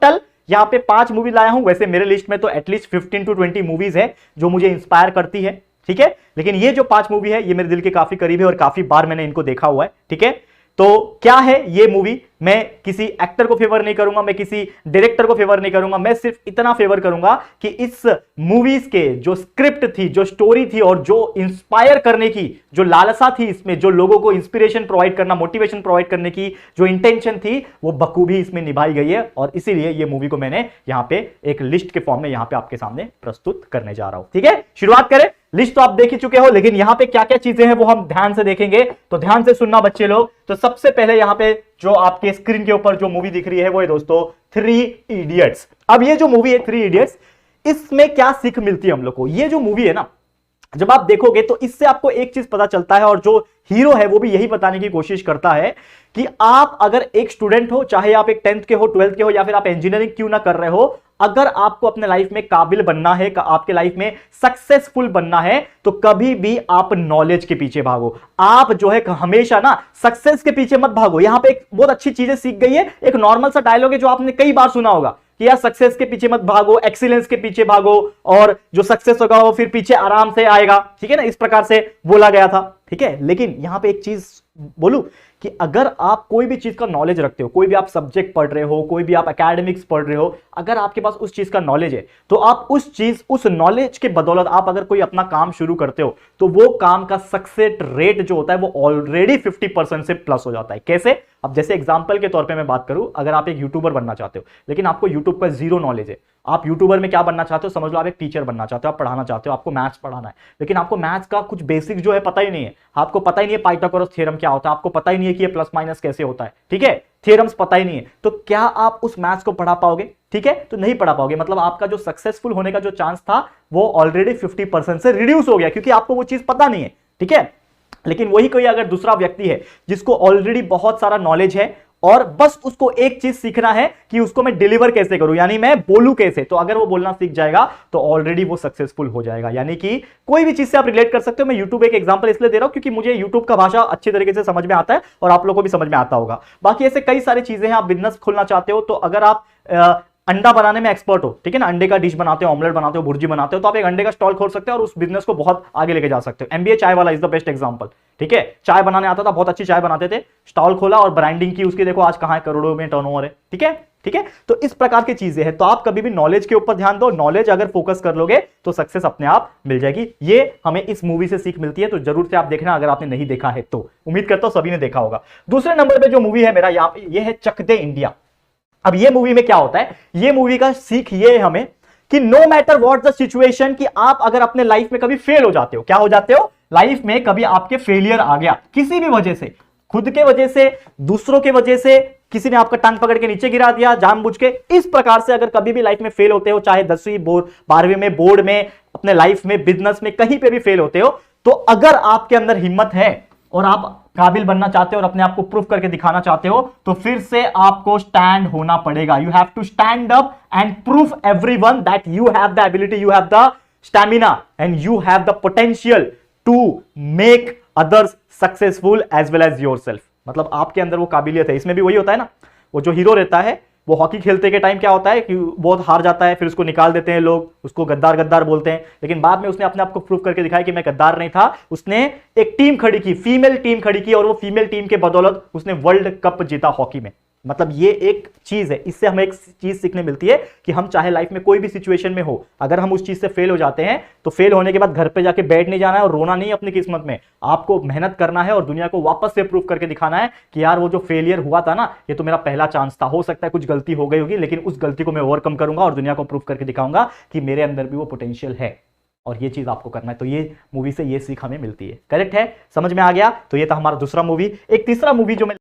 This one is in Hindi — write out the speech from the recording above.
टोटल यहां पे 5 मूवी लाया हूं। वैसे मेरे लिस्ट में तो एटलीस्ट 15 to 20 मूवीज है जो मुझे इंस्पायर करती है, ठीक है, लेकिन ये जो 5 मूवी है ये मेरे दिल के काफी करीब है और काफी बार मैंने इनको देखा हुआ है, ठीक है। तो क्या है ये मूवी, मैं किसी एक्टर को फेवर नहीं करूंगा, मैं किसी डायरेक्टर को फेवर नहीं करूंगा, मैं सिर्फ इतना फेवर करूंगा कि इस मूवीज के जो स्क्रिप्ट थी, जो स्टोरी थी और जो इंस्पायर करने की जो लालसा थी इसमें, जो लोगों को इंस्पिरेशन प्रोवाइड करना, मोटिवेशन प्रोवाइड करने की जो इंटेंशन थी, वो बखूबी इसमें निभाई गई है। और इसीलिए ये मूवी को मैंने यहां पे एक लिस्ट के फॉर्म में यहां पे आपके सामने प्रस्तुत करने जा रहा हूं, ठीक है। शुरुआत करें। लिस्ट तो आप देख ही चुके हो, लेकिन यहां पे क्या क्या चीजें हैं वो हम ध्यान से देखेंगे, तो ध्यान से सुनना बच्चे लोग। तो सबसे पहले यहां पे जो आपके स्क्रीन के ऊपर जो मूवी दिख रही है वो है दोस्तों 3 इडियट्स। अब ये जो मूवी है 3 इडियट्स, इसमें क्या सीख मिलती है हम लोग को? ये जो मूवी है ना, जब आप देखोगे तो इससे आपको एक चीज पता चलता है, और जो हीरो है वो भी यही बताने की कोशिश करता है कि आप अगर एक स्टूडेंट हो, चाहे आप एक 10th के हो, 12th के हो, या फिर आप इंजीनियरिंग क्यों ना कर रहे हो, अगर आपको अपने लाइफ में काबिल बनना है, आपके लाइफ में सक्सेसफुल बनना है, तो कभी भी आप नॉलेज के पीछे भागो। आप जो है हमेशा ना सक्सेस के पीछे मत भागो। यहां पे एक बहुत अच्छी चीजें सीख गई है, एक नॉर्मल सा डायलॉग है जो आपने कई बार सुना होगा कि यार सक्सेस के पीछे मत भागो, एक्सीलेंस के पीछे भागो, और जो सक्सेस होगा वो फिर पीछे आराम से आएगा, ठीक है ना, इस प्रकार से बोला गया था, ठीक है। लेकिन यहां पे एक चीज बोलूं कि अगर आप कोई भी चीज का नॉलेज रखते हो, कोई भी आप सब्जेक्ट पढ़ रहे हो, कोई भी आप एकेडमिक्स पढ़ रहे हो, अगर आपके पास उस चीज का नॉलेज है, तो आप उस नॉलेज के बदौलत आप अगर कोई अपना काम शुरू करते हो, तो वो काम का सक्सेस रेट जो होता है वो ऑलरेडी 50% से प्लस हो जाता है। कैसे? अब जैसे एग्जांपल के तौर पे मैं बात करूं, अगर आप एक यूट्यूबर बनना चाहते हो, लेकिन आपको यूट्यूब का जीरो नॉलेज है, आप यूट्यूबर में क्या बनना चाहते हो? समझ लो आप एक टीचर बनना चाहते हो, आप पढ़ाना चाहते हो, आपको मैथ्स पढ़ाना है, लेकिन आपको मैथ्स का कुछ बेसिक जो है पता ही नहीं है, आपको पता ही नहीं है पाइथागोरस थ्योरम क्या होता है, आपको पता ही नहीं है कि ये प्लस माइनस कैसे होता है, ठीक है, थ्योरम्स पता ही नहीं है, तो क्या आप उस मैथ्स को पढ़ा पाओगे? ठीक है, तो नहीं पढ़ा पाओगे। मतलब आपका जो सक्सेसफुल होने का जो चांस था वो ऑलरेडी 50% से रिड्यूस हो गया, क्योंकि आपको वो चीज पता नहीं है, ठीक है। लेकिन वही कोई अगर दूसरा व्यक्ति है जिसको ऑलरेडी बहुत सारा नॉलेज है और बस उसको एक चीज सीखना है कि उसको मैं डिलीवर कैसे करूं, यानी मैं बोलूं कैसे, तो अगर वो बोलना सीख जाएगा तो ऑलरेडी वो सक्सेसफुल हो जाएगा। यानी कि कोई भी चीज से आप रिलेट कर सकते हो। मैं यूट्यूब एक एग्जांपल इसलिए दे रहा हूं क्योंकि मुझे यूट्यूब का भाषा अच्छी तरीके से समझ में आता है और आप लोगों को भी समझ में आता होगा। बाकी ऐसे कई सारी चीजें हैं। आप बिजनेस खोलना चाहते हो, तो अगर आप अंडा बनाने में एक्सपर्ट हो, ठीक है ना, अंडे का डिश बनाते हो, ऑमलेट बनाते हो, भुर्जी बनाते हो, तो आप एक अंडे का स्टॉल खोल सकते हो और उस बिजनेस को बहुत आगे लेके जा सकते हो। एमबीए चाय वाला इज द बेस्ट एग्जांपल, ठीक है। चाय बनाने आता था, बहुत अच्छी चाय बनाते थे, स्टॉल खोला और ब्रांडिंग की, उसकी देखो आज कहां है, करोड़ों में टर्नओवर है, ठीक है, ठीक है। तो इस प्रकार की चीजें हैं। तो आप कभी भी नॉलेज के ऊपर ध्यान दो, नॉलेज अगर फोकस कर लोगे तो सक्सेस अपने आप मिल जाएगी। ये हमें इस मूवी से सीख मिलती है, तो जरूर से आप देखना अगर आपने नहीं देखा है तो। उम्मीद करता हूं सभी ने देखा होगा। दूसरे नंबर पे जो मूवी है मेरा यहाँ पे, ये है चक दे इंडिया। अब ये मूवी में क्या होता है, ये मूवी का सीख ये है हमें कि no matter what the situation, कि आप अगर अपने लाइफ में कभी फेल हो जाते हो, क्या हो जाते हो, लाइफ में कभी आपके फेलियर आ गया किसी भी वजह से, खुद के वजह से, दूसरों के वजह से, किसी ने आपका टांग पकड़ के नीचे गिरा दिया जानबूझ के, इस प्रकार से अगर कभी भी लाइफ में फेल होते हो, चाहे 10वीं बोर्ड 12वीं में, बोर्ड में, अपने लाइफ में, बिजनेस में, कहीं पे भी फेल होते हो, तो अगर आपके अंदर हिम्मत है और आप काबिल बनना चाहते हो और अपने आप को प्रूफ करके दिखाना चाहते हो, तो फिर से आपको स्टैंड होना पड़ेगा। You have to stand up and proof everyone that you have the ability, you have the stamina and you have the potential to make others successful as well as yourself. मतलब आपके अंदर वो काबिलियत है। इसमें भी वही होता है ना, वो जो हीरो रहता है वो हॉकी खेलते के टाइम क्या होता है कि बहुत हार जाता है, फिर उसको निकाल देते हैं लोग, उसको गद्दार गद्दार बोलते हैं, लेकिन बाद में उसने अपने आप को प्रूव करके दिखाया कि मैं गद्दार नहीं था। उसने एक टीम खड़ी की, फीमेल टीम खड़ी की, और वो फीमेल टीम के बदौलत उसने वर्ल्ड कप जीता हॉकी में। मतलब ये एक चीज है, इससे हमें एक चीज सीखने मिलती है कि हम चाहे लाइफ में कोई भी सिचुएशन में हो, अगर हम उस चीज से फेल हो जाते हैं तो फेल होने के बाद घर पे जाके बैठ नहीं जाना है और रोना नहीं अपनी किस्मत में। आपको मेहनत करना है और दुनिया को वापस से प्रूव करके दिखाना है कि यार वो जो फेलियर हुआ था ना, ये तो मेरा पहला चांस था, हो सकता है कुछ गलती हो गई होगी, लेकिन उस गलती को मैं ओवरकम करूंगा और दुनिया को प्रूव करके दिखाऊंगा कि मेरे अंदर भी वो पोटेंशियल है, और ये चीज आपको करना है। तो ये मूवी से ये सीख हमें मिलती है। करेक्ट है, समझ में आ गया। तो ये था हमारा दूसरा मूवी। एक तीसरा मूवी जो मैं